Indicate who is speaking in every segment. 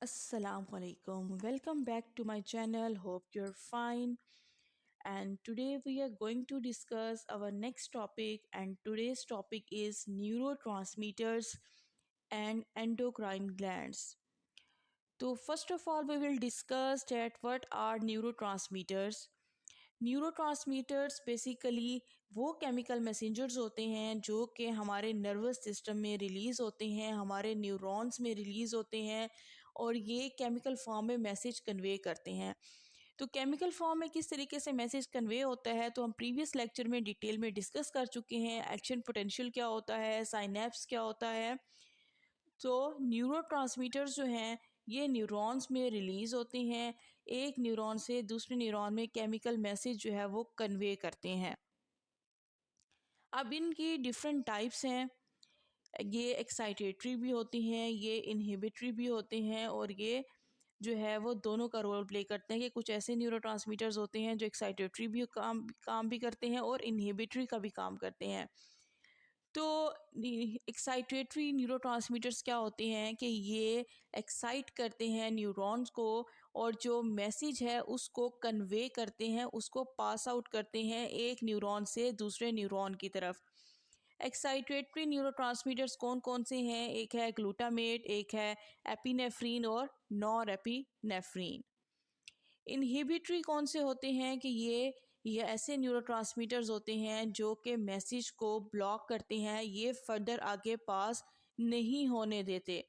Speaker 1: Assalamualaikum. Welcome back to my channel. Hope you're fine. And today we are going to discuss our next topic. And today's topic is neurotransmitters and endocrine glands. So first of all, we will discuss that what are neurotransmitters. Neurotransmitters basically वो chemical messengers होते हैं जो कि हमारे nervous system में release होते हैं, हमारे न्यूरॉन्स में रिलीज़ होते हैं और ये केमिकल फॉर्म में मैसेज कन्वे करते हैं। तो केमिकल फॉर्म में किस तरीके से मैसेज कन्वे होता है तो हम प्रीवियस लेक्चर में डिटेल में डिस्कस कर चुके हैं। एक्शन पोटेंशियल क्या होता है, साइनेप्स क्या होता है। तो न्यूरोट्रांसमीटर्स जो हैं ये न्यूरॉन्स में रिलीज़ होते हैं, एक न्यूरॉन से दूसरे न्यूरॉन में केमिकल मैसेज जो है वो कन्वे करते हैं। अब इनकी डिफरेंट टाइप्स हैं, ये एक्साइटेटरी भी होती हैं, ये इनहिबिटरी भी होते हैं और ये जो है वो दोनों का रोल प्ले करते हैं कि कुछ ऐसे न्यूरोट्रांसमीटर्स होते हैं जो एक्साइटेटरी भी काम भी करते हैं और इनहिबिटरी का भी काम करते हैं। तो एक्साइटेटरी न्यूरोट्रांसमीटर्स क्या होते हैं कि ये एक्साइट करते हैं न्यूरॉन्स को और जो मैसेज है उसको कन्वे करते हैं, उसको पास आउट करते हैं एक न्यूरॉन से दूसरे न्यूरॉन की तरफ। एक्साइटेटरी न्यूरोट्रांसमीटर्स कौन कौन से हैं? एक है ग्लूटामेट, एक है एपिनेफ्रीन और नॉर एपिनेफ्रीन। इनहिबिटरी कौन से होते हैं कि ये ऐसे न्यूरोट्रांसमीटर्स होते हैं जो कि मैसेज को ब्लॉक करते हैं, ये फर्दर आगे पास नहीं होने देते।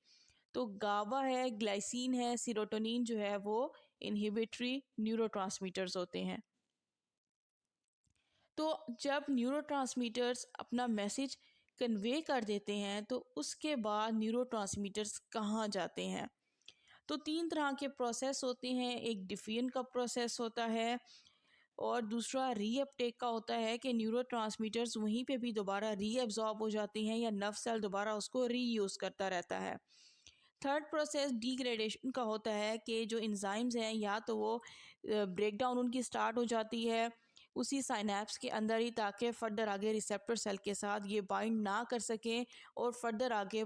Speaker 1: तो गाबा है, ग्लाइसिन है, सीरोटोनिन जो है वो इनहिबिटरी न्यूरोट्रांसमीटर्स होते हैं। तो जब न्यूरोट्रांसमीटर्स अपना मैसेज कन्वे कर देते हैं तो उसके बाद न्यूरोट्रांसमीटर्स कहाँ जाते हैं? तो 3 तरह के प्रोसेस होते हैं, एक डिफियन का प्रोसेस होता है और दूसरा रीअपटेक का होता है कि न्यूरोट्रांसमीटर्स वहीं पे भी दोबारा रीअब्जॉर्ब हो जाते हैं या नर्व सेल दोबारा उसको रीयूज़ करता रहता है। थर्ड प्रोसेस डिग्रेडेशन का होता है कि जो एंजाइम्स हैं या तो वो ब्रेक डाउन उनकी स्टार्ट हो जाती है उसी साइनेप्स के अंदर ही, ताकि फ़र्दर आगे रिसेप्टर सेल के साथ ये बाइंड ना कर सकें और फर्दर आगे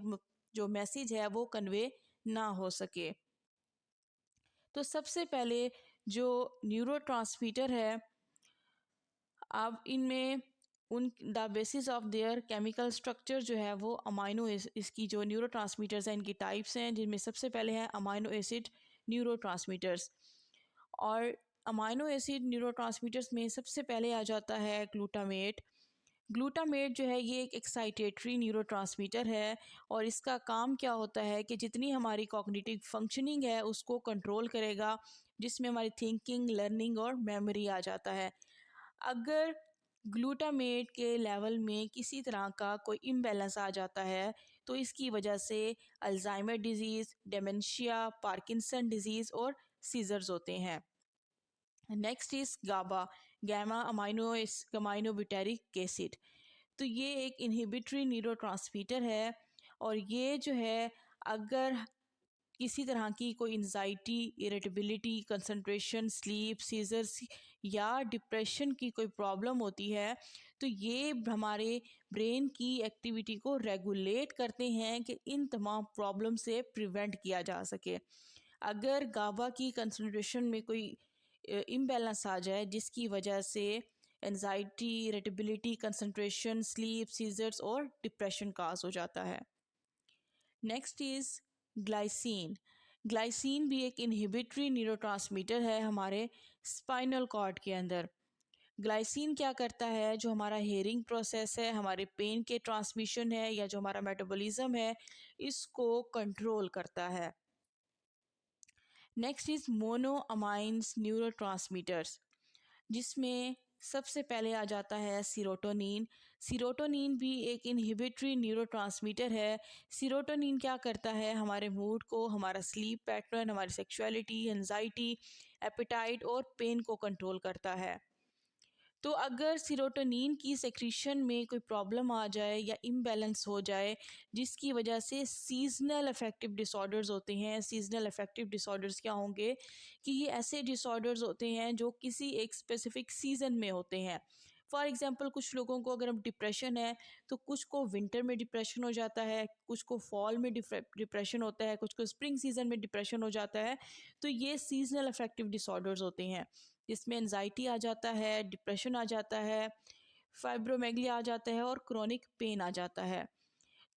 Speaker 1: जो मैसेज है वो कन्वे ना हो सके। तो सबसे पहले जो न्यूरोट्रांसमीटर है, अब इनमें उन the basis of their chemical structure जो है वो अमाइनो इसकी जो न्यूरोट्रांसमीटर्स हैं इनकी टाइप्स हैं, जिनमें सबसे पहले है अमाइनो एसिड न्यूरोट्रांसमीटर्स। और अमाइनो एसिड न्यूरोट्रांसमीटर्स में सबसे पहले आ जाता है ग्लूटामेट। ग्लूटामेट जो है ये एक एक्साइटेटरी न्यूरोट्रांसमीटर है और इसका काम क्या होता है कि जितनी हमारी कॉग्निटिव फंक्शनिंग है उसको कंट्रोल करेगा, जिसमें हमारी थिंकिंग, लर्निंग और मेमोरी आ जाता है। अगर ग्लूटामेट के लेवल में किसी तरह का कोई इम्बैलेंस आ जाता है तो इसकी वजह से Alzheimer disease, dementia, Parkinson disease और सीजर्स होते हैं। Next is GABA, gamma aminobutyric acid. तो ये एक इनहिबिटरी न्यूरोट्रांसमीटर है और ये जो है अगर किसी तरह की कोई anxiety, irritability, concentration, sleep, seizures या डिप्रेशन की कोई प्रॉब्लम होती है तो ये हमारे ब्रेन की एक्टिविटी को रेगुलेट करते हैं कि इन तमाम प्रॉब्लम से प्रिवेंट किया जा सके। अगर गाबा की कंसंट्रेशन में कोई इम्बैलेंस आ जाए जिसकी वजह से anxiety, irritability, concentration, sleep, seizures और डिप्रेशन काज हो जाता है। Next is glycine. ग्लाइसिन भी एक इनहिबिटरी न्यूरोट्रांसमीटर है हमारे स्पाइनल कॉर्ड के अंदर। ग्लाइसिन क्या करता है, जो हमारा हेयरिंग प्रोसेस है, हमारे पेन के ट्रांसमिशन है या जो हमारा मेटाबॉलिज्म है, इसको कंट्रोल करता है। नेक्स्ट इज़ मोनोअमाइन्स न्यूरोट्रांसमीटर्स, जिसमें सबसे पहले आ जाता है सीरोटोनिन। सीरोटोनिन भी एक इनहिबिटरी न्यूरोट्रांसमीटर है। सीरोटोनिन क्या करता है, हमारे मूड को, हमारा स्लीप पैटर्न, हमारी सेक्सुअलिटी, एंजाइटी, एपेटाइट और पेन को कंट्रोल करता है। तो अगर सीरोटोनिन की सेक्रीशन में कोई प्रॉब्लम आ जाए या इम्बैलेंस हो जाए जिसकी वजह से सीजनल अफेक्टिव डिसऑर्डर्स होते हैं। सीजनल अफेक्टिव डिसऑर्डर्स क्या होंगे कि ये ऐसे डिसऑर्डर्स होते हैं जो किसी एक स्पेसिफिक सीज़न में होते हैं। फॉर एग्ज़ाम्पल कुछ लोगों को अगर हम डिप्रेशन है तो कुछ को विंटर में डिप्रेशन हो जाता है, कुछ को फॉल में डिप्रेशन होता है, कुछ को स्प्रिंग सीज़न में डिप्रेशन हो जाता है। तो ये सीज़नल अफेक्टिव डिसऑर्डर्स होते हैं, जिसमें एंजाइटी आ जाता है, डिप्रेशन आ जाता है, फाइब्रोमेगली आ जाता है और क्रोनिक पेन आ जाता है।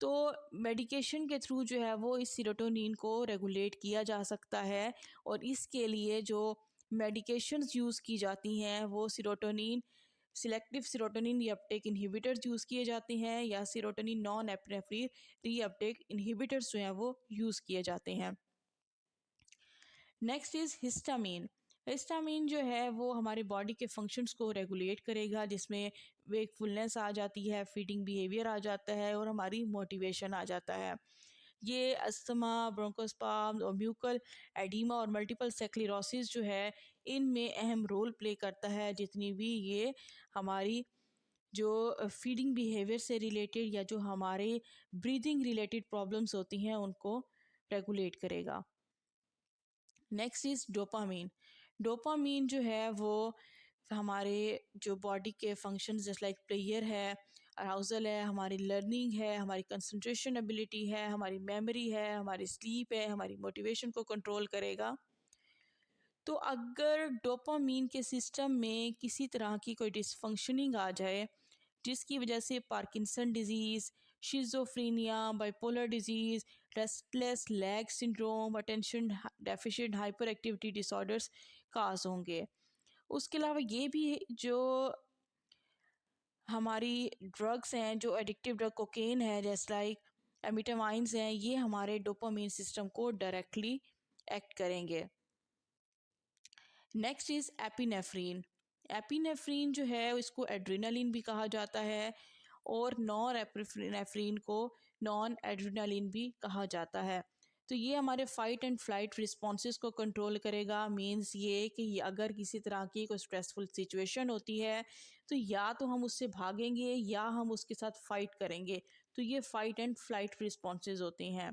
Speaker 1: तो मेडिकेशन के थ्रू जो है वो इस सीरोटोनिन को रेगुलेट किया जा सकता है, और इसके लिए जो मेडिकेशंस यूज़ की जाती हैं वो serotonin selective serotonin reuptake inhibitors use किए जाते हैं, या serotonin non epinephrine reuptake inhibitors जो हैं वो यूज़ किए जाते हैं। Next is histamine. हिस्टामीन जो है वो हमारे बॉडी के फंक्शंस को रेगुलेट करेगा, जिसमें वेकफुलनेस आ जाती है, फीडिंग बिहेवियर आ जाता है और हमारी मोटिवेशन आ जाता है। ये अस्थमा, ब्रोंकोस्पाज्म और म्यूकल एडिमा और मल्टीपल स्क्लेरोसिस जो है इनमें अहम रोल प्ले करता है, जितनी भी ये हमारी जो फीडिंग बिहेवियर से रिलेटेड या जो हमारे ब्रीदिंग रिलेटेड प्रॉब्लम्स होती हैं उनको रेगुलेट करेगा। Next is dopamine. डोपामीन जो है वो हमारे जो बॉडी के फंक्शंस जैसे लाइक प्लेयर है, अराउजल है, हमारी लर्निंग है, हमारी कंसंट्रेशन एबिलिटी है, हमारी मेमोरी है, हमारी स्लीप है, हमारी मोटिवेशन को कंट्रोल करेगा। तो अगर डोपामीन के सिस्टम में किसी तरह की कोई डिसफंक्शनिंग आ जाए, जिसकी वजह से Parkinson disease, schizophrenia, bipolar disease, restless leg syndrome, attention deficient hyperactivity disorders cause होंगे। उसके अलावा ये भी जो हमारी ड्रग्स हैं, जो एडिक्टिव ड्रग कोकेन है, जैसे लाइक एमिटामाइंस हैं, ये हमारे डोपामीन सिस्टम को डायरेक्टली एक्ट करेंगे। Next is epinephrine. एपिनेफ्रीन जो है इसको एड्रेनालिन भी कहा जाता है, और नॉन एपिनेफ्रीन को नॉन एड्रेनालिन भी कहा जाता है। तो ये हमारे फ़ाइट एंड फ्लाइट रिस्पॉन्सेस को कंट्रोल करेगा। मीन्स ये कि अगर किसी तरह की कोई स्ट्रेसफुल सिचुएशन होती है तो या तो हम उससे भागेंगे या हम उसके साथ फ़ाइट करेंगे। तो ये फ़ाइट एंड फ्लाइट रिस्पॉन्सेज होते हैं।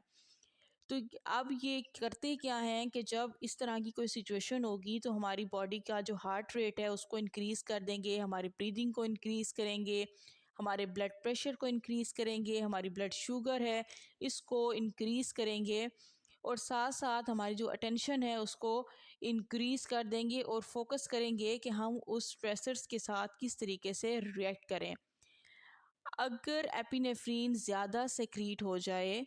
Speaker 1: तो अब ये करते क्या हैं कि जब इस तरह की कोई सिचुएशन होगी तो हमारी बॉडी का जो हार्ट रेट है उसको इंक्रीज़ कर देंगे, हमारी ब्रीदिंग को इंक्रीज़ करेंगे, हमारे ब्लड प्रेशर को इंक्रीज़ करेंगे, हमारी ब्लड शुगर है इसको इंक्रीज़ करेंगे, और साथ साथ हमारी जो अटेंशन है उसको इंक्रीज़ कर देंगे और फोकस करेंगे कि हम उस स्ट्रेसर्स के साथ किस तरीके से रिएक्ट करें। अगर एपिनेफ्रीन ज़्यादा सेक्रीट हो जाए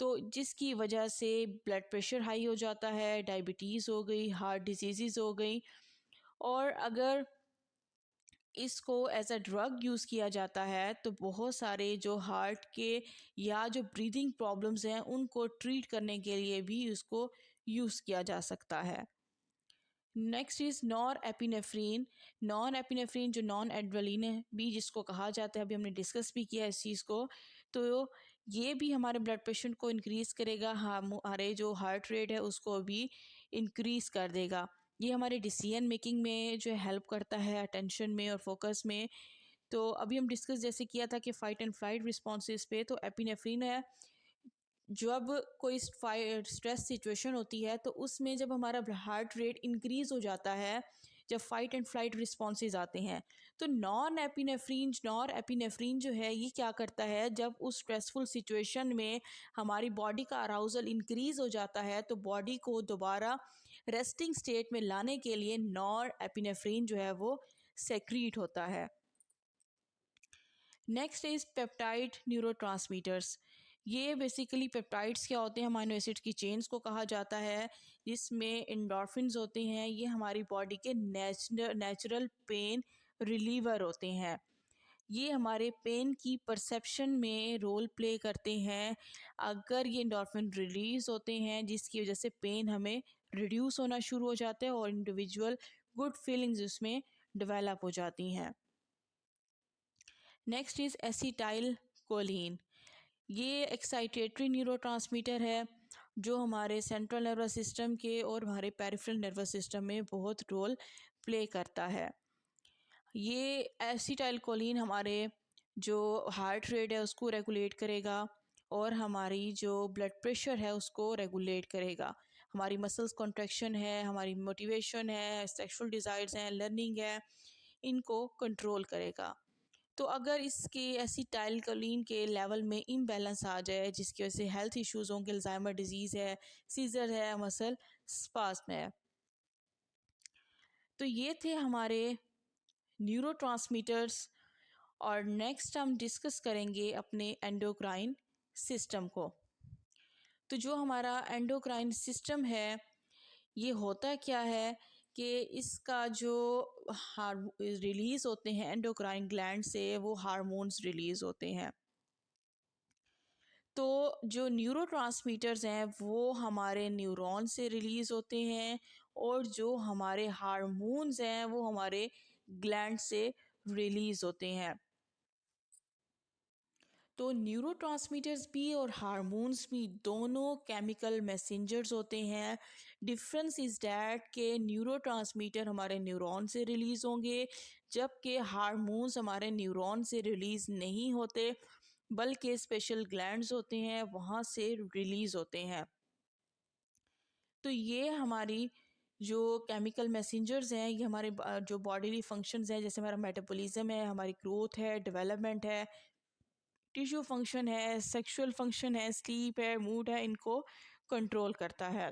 Speaker 1: तो जिसकी वजह से ब्लड प्रेशर हाई हो जाता है, डायबिटीज़ हो गई, हार्ट डिजीज़ हो गई, और अगर इसको एज अ ड्रग यूज़ किया जाता है तो बहुत सारे जो हार्ट के या जो ब्रीदिंग प्रॉब्लम्स हैं उनको ट्रीट करने के लिए भी इसको यूज़ किया जा सकता है। Next is nor epinephrine. Non epinephrine जो नॉन एड्रेनालिन है भी जिसको कहा जाता है, अभी हमने डिस्कस भी किया इस चीज़ को। तो ये भी हमारे ब्लड प्रेशर को इंक्रीज़ करेगा, हमारे जो हार्ट रेट है उसको भी इंक्रीज़ कर देगा। ये हमारे डिसीजन मेकिंग में जो हेल्प करता है, अटेंशन में और फोकस में। तो अभी हम डिस्कस जैसे किया था कि फ़ाइट एंड फ्लाइट रिस्पॉन्सेज पे, तो एपिनेफ्रीन है जब कोई स्ट्रेस सिचुएशन होती है तो उसमें जब हमारा हार्ट रेट इंक्रीज़ हो जाता है, जब फाइट एंड फ्लाइट रिस्पॉन्सेज आते हैं, तो नॉर एपिनेफ्रीन जो है ये क्या करता है, जब उस स्ट्रेसफुल सिचुएशन में हमारी बॉडी का अराउजल इंक्रीज़ हो जाता है तो बॉडी को दोबारा रेस्टिंग स्टेट में लाने के लिए नॉर एपिनेफ्रीन जो है वो सेक्रीट होता है। Next is peptide neurotransmitters. ये बेसिकली पेप्टाइड्स क्या होते हैं, अमाइनो एसिड्स की चेन्स को कहा जाता है, जिसमें एंडोर्फिन्स होते हैं। ये हमारी बॉडी के नेचुरल पेन रिलीवर होते हैं। ये हमारे पेन की परसेप्शन में रोल प्ले करते हैं। अगर ये एंडोर्फिन रिलीज़ होते हैं जिसकी वजह से पेन हमें रिड्यूस होना शुरू हो जाता है और इंडिविजुअल गुड फीलिंग्स उसमें डेवलप हो जाती हैं। Next is acetyl choline. ये एक्साइटेटरी न्यूरोट्रांसमीटर है जो हमारे सेंट्रल नर्वस सिस्टम के और हमारे पेरिफेरल नर्वस सिस्टम में बहुत रोल प्ले करता है। ये एसिटाइल कोलिन हमारे जो हार्ट रेट है उसको रेगुलेट करेगा, और हमारी जो ब्लड प्रेशर है उसको रेगुलेट करेगा। हमारी मसल्स कॉन्ट्रैक्शन है, हमारी मोटिवेशन है, सेक्सुअल डिज़ायर्स हैं, लर्निंग है, इनको कंट्रोल करेगा। तो अगर इसके एसिटाइलकोलिन के लेवल में इम्बैलेंस आ जाए जिसकी वजह से हेल्थ इश्यूज़ होंगे, अल्जाइमर डिजीज़ है, सीज़र है, मसल स्पास्म है। तो ये थे हमारे न्यूरोट्रांसमीटर्स। और नेक्स्ट हम डिस्कस करेंगे अपने एंडोक्राइन सिस्टम को। तो जो हमारा एंडोक्राइन सिस्टम है, ये होता क्या है कि इसका जो रिलीज़ होते हैं एंडोक्राइन ग्लैंड से, वो हार्मोन्स रिलीज़ होते हैं। तो जो न्यूरोट्रांसमीटर्स हैं वो हमारे न्यूरॉन से रिलीज़ होते हैं, और जो हमारे हार्मोन्स हैं वो हमारे ग्लैंड से रिलीज़ होते हैं। तो न्यूरोट्रांसमीटर्स भी और हार्मोन्स भी दोनों केमिकल मैसेंजर्स होते हैं। डिफरेंस इज़ डैट के न्यूरोट्रांसमीटर हमारे न्यूरॉन से रिलीज़ होंगे, जबकि हार्मोन्स हमारे न्यूरॉन से रिलीज़ नहीं होते, बल्कि स्पेशल ग्लैंड्स होते हैं वहाँ से रिलीज़ होते हैं। तो ये हमारी जो केमिकल मैसेंजर्स हैं, ये हमारे जो बॉडीली फंक्शंस हैं, जैसे हमारा मेटाबॉलिज्म है, हमारी ग्रोथ है, डेवलपमेंट है, टिश्यू फंक्शन है, सेक्सुअल फंक्शन है, स्लीप है, मूड है, इनको कंट्रोल करता है।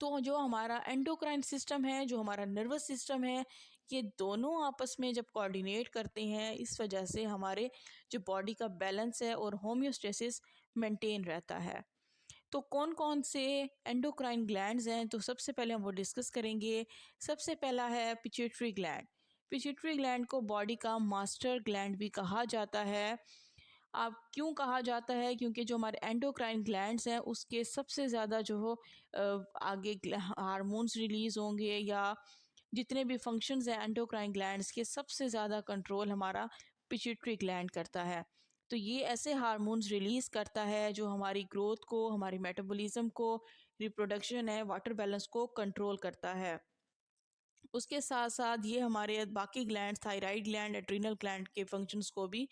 Speaker 1: तो जो हमारा एंडोक्राइन सिस्टम है, जो हमारा नर्वस सिस्टम है, ये दोनों आपस में जब कोऑर्डिनेट करते हैं, इस वजह से हमारे जो बॉडी का बैलेंस है और होम्योस्टेसिस मेंटेन रहता है। तो कौन कौन से एंडोक्राइन ग्लैंड्स हैं, तो सबसे पहले हम वो डिस्कस करेंगे। सबसे पहला है पिट्यूटरी ग्लैंड। पिट्यूटरी ग्लैंड को बॉडी का मास्टर ग्लैंड भी कहा जाता है। अब क्यों कहा जाता है? क्योंकि जो हमारे एंडोक्राइन ग्लैंड्स हैं उसके सबसे ज़्यादा जो हो आगे हार्मोन्स रिलीज़ होंगे, या जितने भी फंक्शंस हैं एंडोक्राइन ग्लैंड्स के, सबसे ज़्यादा कंट्रोल हमारा पिट्यूटरी ग्लैंड करता है। तो ये ऐसे हार्मोन्स रिलीज़ करता है जो हमारी ग्रोथ को, हमारी मेटाबॉलिज्म को, रिप्रोडक्शन है, वाटर बैलेंस को कंट्रोल करता है। उसके साथ साथ ये हमारे बाकी gland, thyroid gland, adrenal gland के फंक्शंस को भी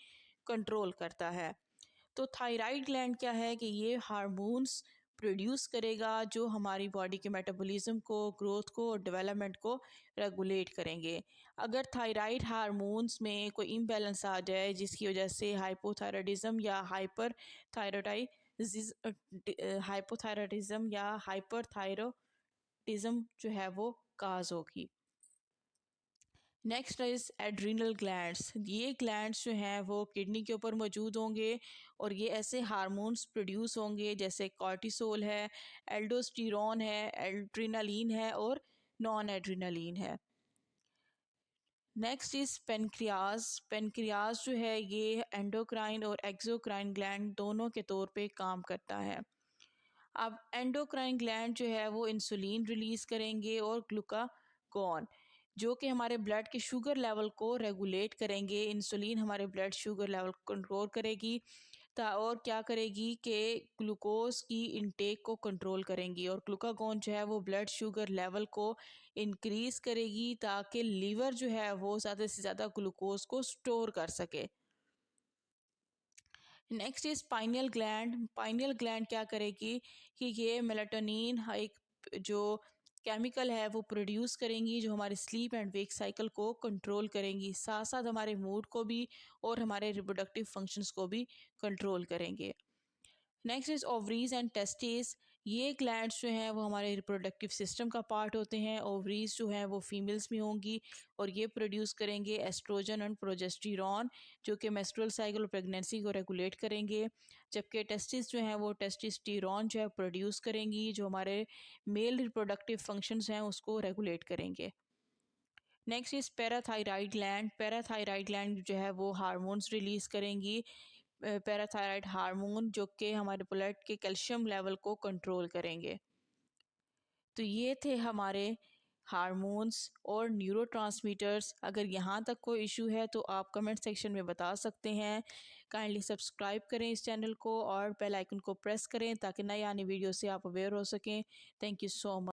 Speaker 1: कंट्रोल करता है। तो थायराइड ग्लैंड क्या है कि ये हार्मोन्स प्रोड्यूस करेगा जो हमारी बॉडी के मेटाबॉलिज्म को, ग्रोथ को और डेवलपमेंट को रेगुलेट करेंगे। अगर थायराइड हार्मोन्स में कोई इम्बैलेंस आ जाए जिसकी वजह से हाइपोथायराइडिज्म या हाइपरथायराइडिज्म जो है वो काज होगी। Next is adrenal glands. ये ग्लैंड्स जो हैं वो किडनी के ऊपर मौजूद होंगे, और ये ऐसे हार्मोन्स प्रोड्यूस होंगे जैसे कॉर्टिसोल है, एल्डोस्टेरोन है, एड्रिनलिन है और नॉन एड्रिनलिन है। Next is pancreas. पेनक्रियाज जो है ये एंडोक्राइन और एक्सोक्राइन ग्लैंड दोनों के तौर पे काम करता है। अब एंडोक्राइन ग्लैंड जो है वो इंसुलिन रिलीज़ करेंगे और ग्लूकागॉन, जो कि हमारे ब्लड के शुगर लेवल को रेगुलेट करेंगे। इंसुलिन हमारे ब्लड शुगर लेवल को कंट्रोल करेगी, और क्या करेगी कि ग्लूकोज की इनटेक को कंट्रोल करेंगी, और ग्लूकागॉन जो है वो ब्लड शुगर लेवल को इंक्रीज़ करेगी ताकि लीवर जो है वो ज़्यादा से ज़्यादा ग्लूकोज को स्टोर कर सके। Next is pineal gland. Pineal gland क्या करेगी कि ये मेलाटोनिन एक जो केमिकल है वो प्रोड्यूस करेंगी जो हमारे स्लीप एंड वेक साइकिल को कंट्रोल करेंगी, साथ साथ हमारे मूड को भी और हमारे रिप्रोडक्टिव फंक्शंस को भी कंट्रोल करेंगे। Next is ovaries and testis. ये ग्लैंड्स जो हैं वो हमारे रिप्रोडक्टिव सिस्टम का पार्ट होते हैं। ओवरीज जो हैं वो फीमेल्स में होंगी, और ये प्रोड्यूस करेंगे एस्ट्रोजन एंड प्रोजेस्टेरॉन, जो कि मेंस्ट्रुअल साइकिल और प्रेगनेंसी को रेगुलेट करेंगे। जबकि टेस्टिस जो हैं वो टेस्टोस्टेरोन जो है प्रोड्यूस करेंगी, जो हमारे मेल रिप्रोडक्टिव फंक्शंस हैं उसको रेगुलेट करेंगे। Next is parathyroid gland. Parathyroid gland जो है वो हार्मोन्स रिलीज़ करेंगी, पैराथायराइड हार्मोन, जो कि हमारे ब्लड के कैल्शियम लेवल को कंट्रोल करेंगे। तो ये थे हमारे हार्मोन्स और न्यूरोट्रांसमीटर्स। अगर यहाँ तक कोई इशू है तो आप कमेंट सेक्शन में बता सकते हैं। काइंडली सब्सक्राइब करें इस चैनल को और बेल आइकन को प्रेस करें ताकि नए आने वीडियो से आप अवेयर हो सकें। Thank you so much.